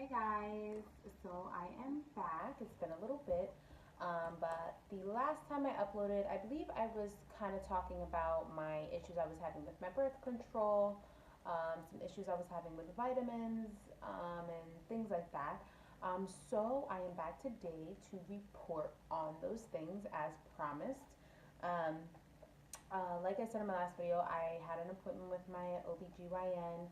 Hey guys, so I am back. It's been a little bit, but the last time I uploaded, I believe I was kind of talking about my issues I was having with my birth control, some issues I was having with vitamins, and things like that. So I am back today to report on those things as promised. Um, like I said in my last video, I had an appointment with my OBGYN,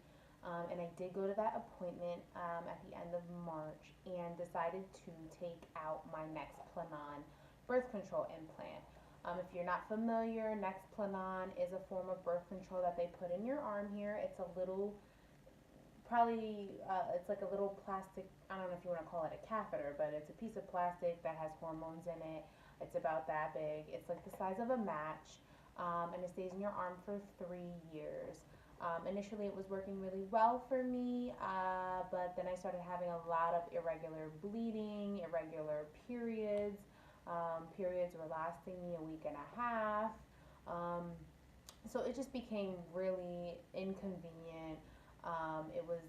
and I did go to that appointment at the end of March and decided to take out my Nexplanon birth control implant. If you're not familiar, Nexplanon is a form of birth control that they put in your arm here. It's a little, it's like a little plastic, I don't know if you want to call it a catheter, but it's a piece of plastic that has hormones in it. It's about that big. It's like the size of a match, and it stays in your arm for 3 years. Initially, it was working really well for me, but then I started having a lot of irregular bleeding, irregular periods. Periods were lasting me a week and a half. Um, so it just became really inconvenient. It was,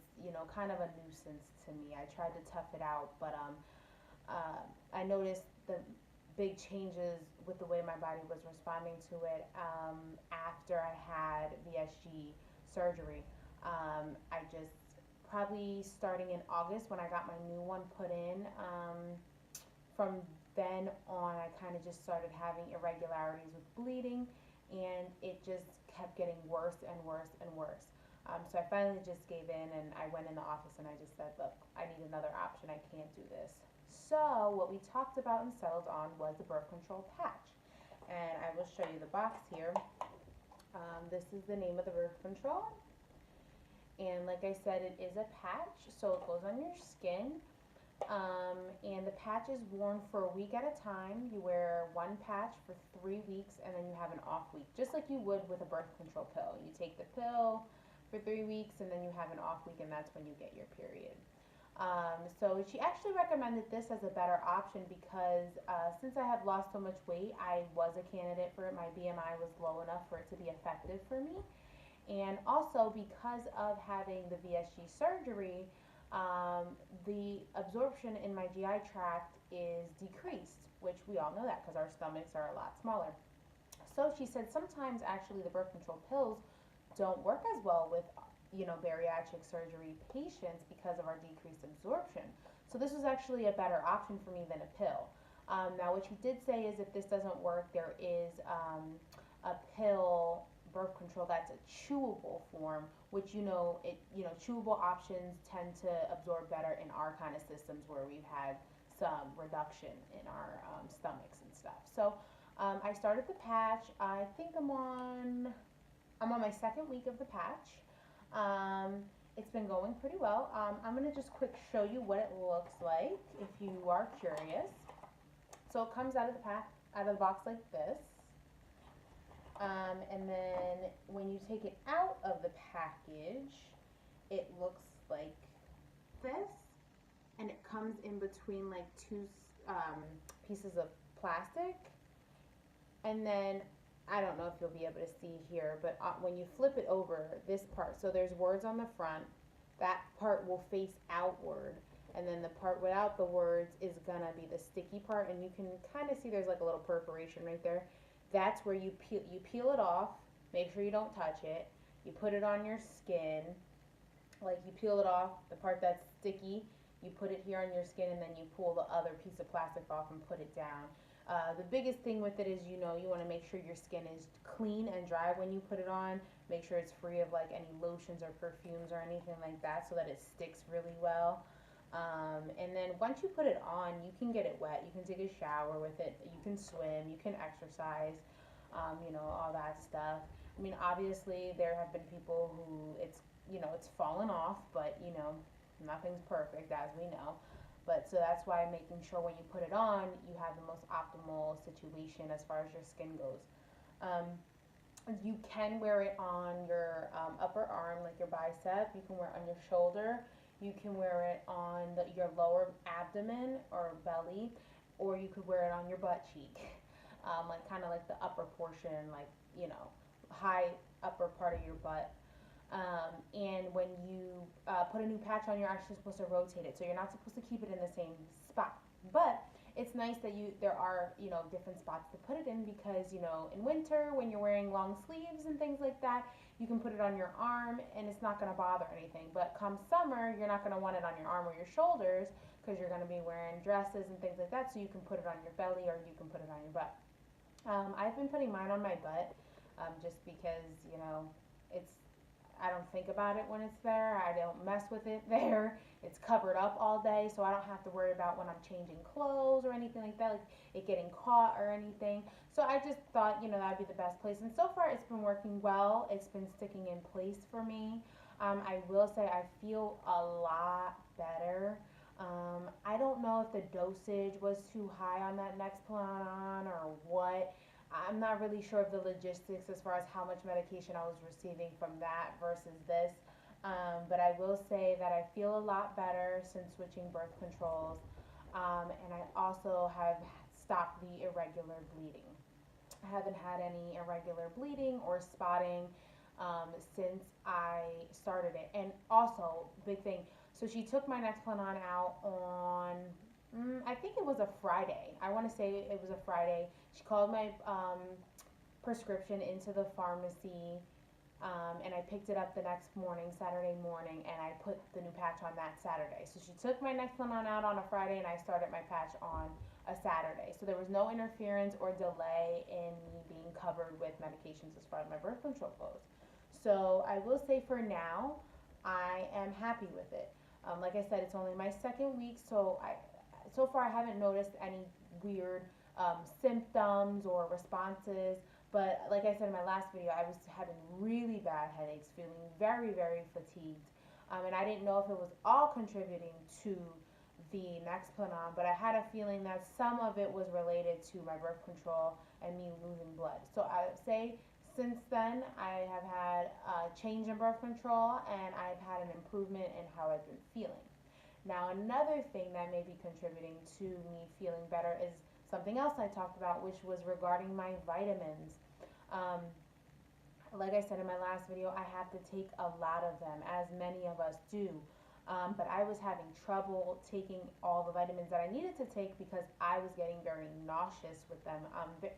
kind of a nuisance to me. I tried to tough it out, but I noticed the big changes with the way my body was responding to it after I had VSG surgery. I just probably starting in August when I got my new one put in. From then on, I kind of just started having irregularities with bleeding, and it just kept getting worse and worse and worse. So I finally just gave in, and I went in the office and I just said, look, I need another option. I can't do this. So what we talked about and settled on was the birth control patch. And I will show you the box here. This is the name of the birth control. And like I said, it is a patch, so it goes on your skin. And the patch is worn for a week at a time. You wear one patch for 3 weeks, and then you have an off week, just like you would with a birth control pill. You take the pill for 3 weeks, and then you have an off week, and that's when you get your period. So she actually recommended this as a better option because since I have lost so much weight, I was a candidate for it. My BMI was low enough for it to be effective for me. And also because of having the VSG surgery, the absorption in my GI tract is decreased, which we all know that because our stomachs are a lot smaller. So she said sometimes actually the birth control pills don't work as well with bariatric surgery patients because of our decreased absorption. So this was actually a better option for me than a pill. Now what she did say is if this doesn't work, there is a pill birth control that's a chewable form, which chewable options tend to absorb better in our kind of systems where we've had some reduction in our stomachs and stuff. So I started the patch. I think I'm on my second week of the patch. It's been going pretty well. I'm gonna just quick show you what it looks like if you are curious. So it comes out of the box like this. And then when you take it out of the package, it looks like this, and it comes in between like two pieces of plastic. And then I don't know if you'll be able to see here, but when you flip it over, this part, so there's words on the front, that part will face outward, and then the part without the words is gonna be the sticky part, and you can kind of see there's like a little perforation right there. That's where you peel it off. Make sure you don't touch it. You put it on your skin, like you peel it off, the part that's sticky, you put it here on your skin, and then you pull the other piece of plastic off and put it down. The biggest thing with it is, you want to make sure your skin is clean and dry when you put it on. Make sure it's free of like any lotions or perfumes or anything like that so that it sticks really well. And then once you put it on, you can get it wet. You can take a shower with it. You can swim. You can exercise. All that stuff. I mean, obviously there have been people who it's fallen off, but nothing's perfect, as we know. But so that's why making sure when you put it on, you have the most optimal situation as far as your skin goes. You can wear it on your upper arm, like your bicep. You can wear it on your shoulder. You can wear it on your lower abdomen or belly, or you could wear it on your butt cheek, like kind of like the upper portion, like high upper part of your butt. And when you put a new patch on, you're actually supposed to rotate it. So you're not supposed to keep it in the same spot. But it's nice that there are, different spots to put it in because, in winter when you're wearing long sleeves and things like that, you can put it on your arm and it's not going to bother anything. But come summer, you're not going to want it on your arm or your shoulders because you're going to be wearing dresses and things like that. So you can put it on your belly or you can put it on your butt. I've been putting mine on my butt just because, it's I don't think about it when it's there. I don't mess with it there. It's covered up all day, so I don't have to worry about when I'm changing clothes or anything like that, like it getting caught or anything. So I just thought, that'd be the best place. And so far, it's been working well. It's been sticking in place for me. I will say I feel a lot better. I don't know if the dosage was too high on that Nexplanon or what. I'm not really sure of the logistics as far as how much medication I was receiving from that versus this. But I will say that I feel a lot better since switching birth controls. And I also have stopped the irregular bleeding. I haven't had any irregular bleeding or spotting since I started it. And also, big thing, so she took my Nexplanon out on, I think it was a Friday. I want to say it was a Friday. She called my prescription into the pharmacy, and I picked it up the next morning, Saturday morning, and I put the new patch on that Saturday. So she took my Nexplanon out on a Friday, and I started my patch on a Saturday. So there was no interference or delay in me being covered with medications as far as my birth control goes. So I will say for now, I am happy with it. Like I said, it's only my second week, so far I haven't noticed any weird symptoms or responses. But like I said in my last video, I was having really bad headaches, feeling very, very fatigued. And I didn't know if it was all contributing to the Nexplanon, but I had a feeling that some of it was related to my birth control and me losing blood. So I would say since then, I have had a change in birth control and I've had an improvement in how I've been feeling. Now, another thing that may be contributing to me feeling better is something else I talked about, which was regarding my vitamins. Like I said in my last video, I have to take a lot of them, as many of us do. But I was having trouble taking all the vitamins that I needed to take because I was getting very nauseous with them,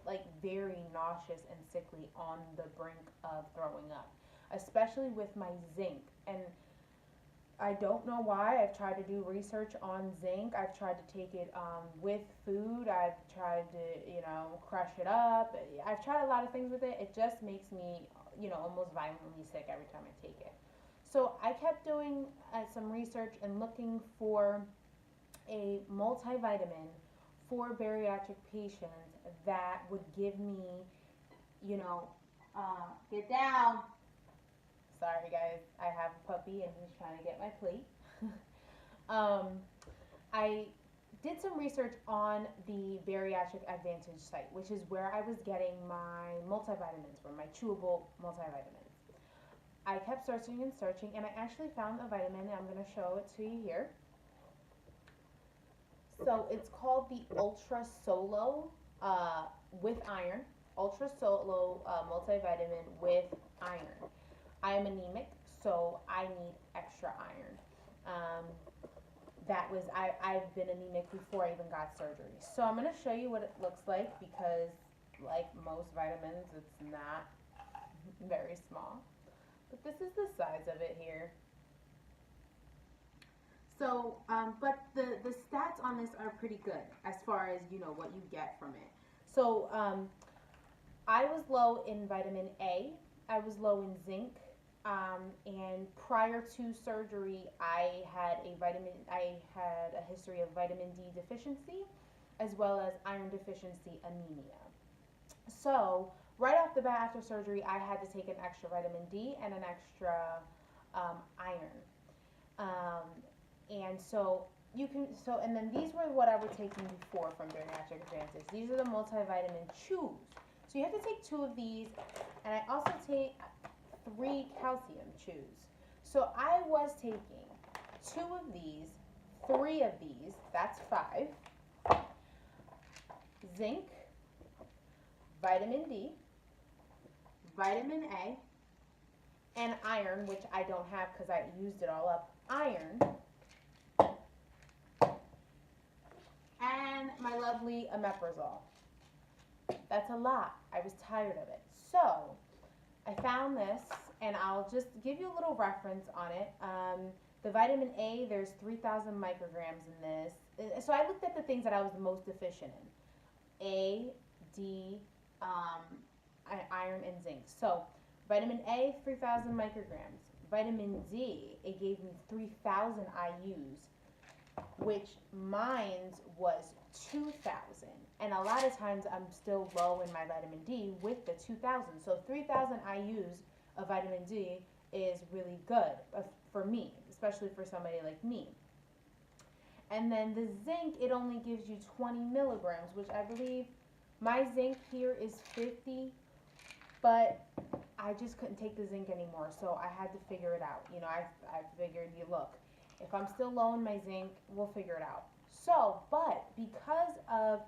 like very nauseous and sickly on the brink of throwing up, especially with my zinc. And I don't know why. I've tried to do research on zinc. I've tried to take it with food. I've tried to, crush it up. I've tried a lot of things with it. It just makes me, almost violently sick every time I take it. So I kept doing some research and looking for a multivitamin for bariatric patients that would give me, get down. Sorry guys, I have a puppy and he's trying to get my plate. I did some research on the Bariatric Advantage site, which is where I was getting my multivitamins from, my chewable multivitamins. I kept searching and searching, and I actually found a vitamin, and I'm going to show it to you here. So it's called the Ultra Solo with iron. Ultra Solo multivitamin with iron. I am anemic, so I need extra iron. I've been anemic before I even got surgery. So I'm going to show you what it looks like because, like most vitamins, it's not very small. But this is the size of it here. So, but the stats on this are pretty good as far as, what you get from it. So, I was low in vitamin A. I was low in zinc. And prior to surgery, I had a history of vitamin D deficiency as well as iron deficiency anemia. So right off the bat after surgery, I had to take an extra vitamin D and an extra iron. And then these were what I was taking before from Bariatric Advantage. These are the multivitamin chews. So you have to take 2 of these, and I also take 3 calcium chews. So I was taking 2 of these, 3 of these, that's 5, zinc, vitamin D, vitamin A, and iron, which I don't have because I used it all up, iron, and my lovely omeprazole. That's a lot. I was tired of it. So I found this, and I'll just give you a little reference on it. The vitamin A, there's 3,000 micrograms in this. So I looked at the things that I was the most deficient in. A, D, iron, and zinc. So vitamin A, 3,000 micrograms. Vitamin D, it gave me 3,000 IUs, which mine was 2,000. And a lot of times I'm still low in my vitamin D with the 2,000. So 3,000 IUs of vitamin D is really good for me, especially for somebody like me. And then the zinc, it only gives you 20 milligrams, which I believe my zinc here is 50, but I just couldn't take the zinc anymore, so I had to figure it out. You know, I figured, look, if I'm still low in my zinc, we'll figure it out. So, but because of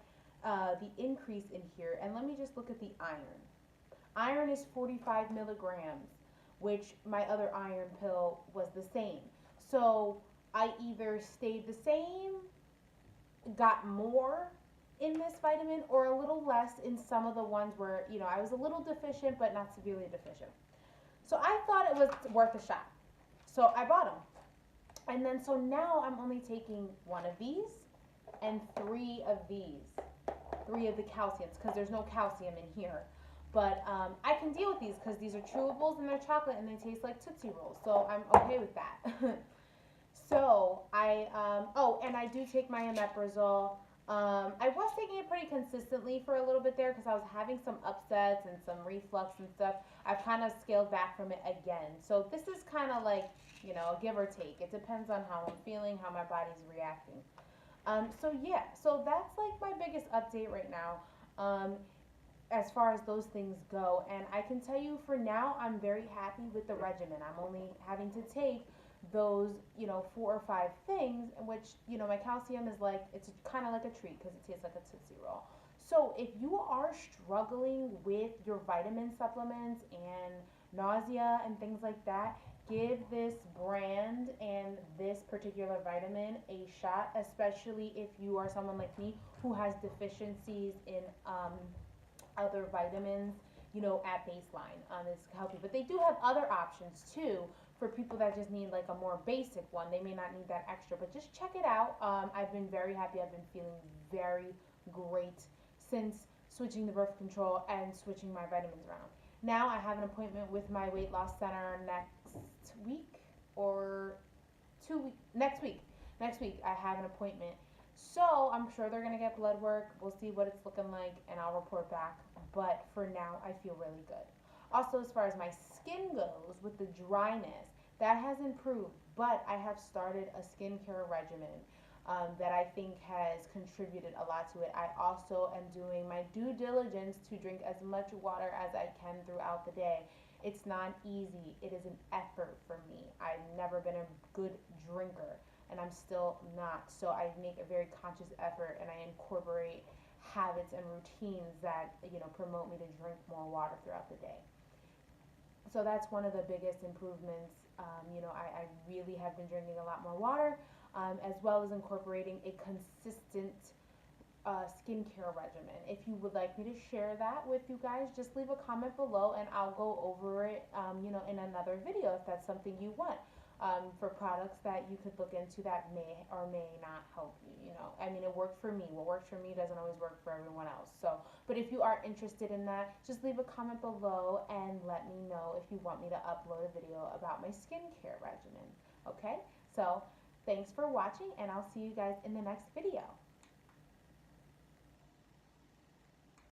the increase in here, and let me just look at the iron. Iron is 45 milligrams, which my other iron pill was the same. So I either stayed the same, got more in this vitamin, or a little less in some of the ones where, you know, I was a little deficient, but not severely deficient. So I thought it was worth a shot. So I bought them. And then, so now I'm only taking one of these and three of these. Three of the calciums, because there's no calcium in here. But I can deal with these because these are chewables and they're chocolate and they taste like Tootsie Rolls. So I'm okay with that. So and I do take my omeprazole. I was taking it pretty consistently for a little bit there because I was having some upsets and some reflux and stuff. I've kind of scaled back from it again. So this is kind of like, you know, give or take. It depends on how I'm feeling, how my body's reacting. So yeah, so that's like my biggest update right now, as far as those things go. And I can tell you for now, I'm very happy with the regimen. I'm only having to take those, you know, 4 or 5 things, which, you know, my calcium is like, it's kind of like a treat because it tastes like a Tootsie Roll. So if you are struggling with your vitamin supplements and nausea and things like that, give this brand and this particular vitamin a shot, especially if you are someone like me who has deficiencies in other vitamins, you know, at baseline. It's healthy. But they do have other options too for people that just need like a more basic one. They may not need that extra, but just check it out. I've been very happy. I've been feeling very great since switching the birth control and switching my vitamins around. Now I have an appointment with my weight loss center next week or 2 weeks. Next week I have an appointment. So I'm sure they're gonna get blood work. We'll see what it's looking like and I'll report back. But for now I feel really good. Also, as far as my skin goes, with the dryness, that has improved. But I have started a skincare regimen that I think has contributed a lot to it. I also am doing my due diligence to drink as much water as I can throughout the day. It's not easy. It is an effort for me. I've never been a good drinker, and I'm still not. So I make a very conscious effort, and I incorporate habits and routines that, you know, promote me to drink more water throughout the day. So that's one of the biggest improvements. You know, I really have been drinking a lot more water, as well as incorporating a consistent skincare regimen. If you would like me to share that with you guys, just leave a comment below and I'll go over it, you know, in another video if that's something you want. For products that you could look into that may or may not help you, you know. I mean, it worked for me. What works for me doesn't always work for everyone else. So, but if you are interested in that, just leave a comment below and let me know if you want me to upload a video about my skincare regimen. Okay? So, thanks for watching and I'll see you guys in the next video.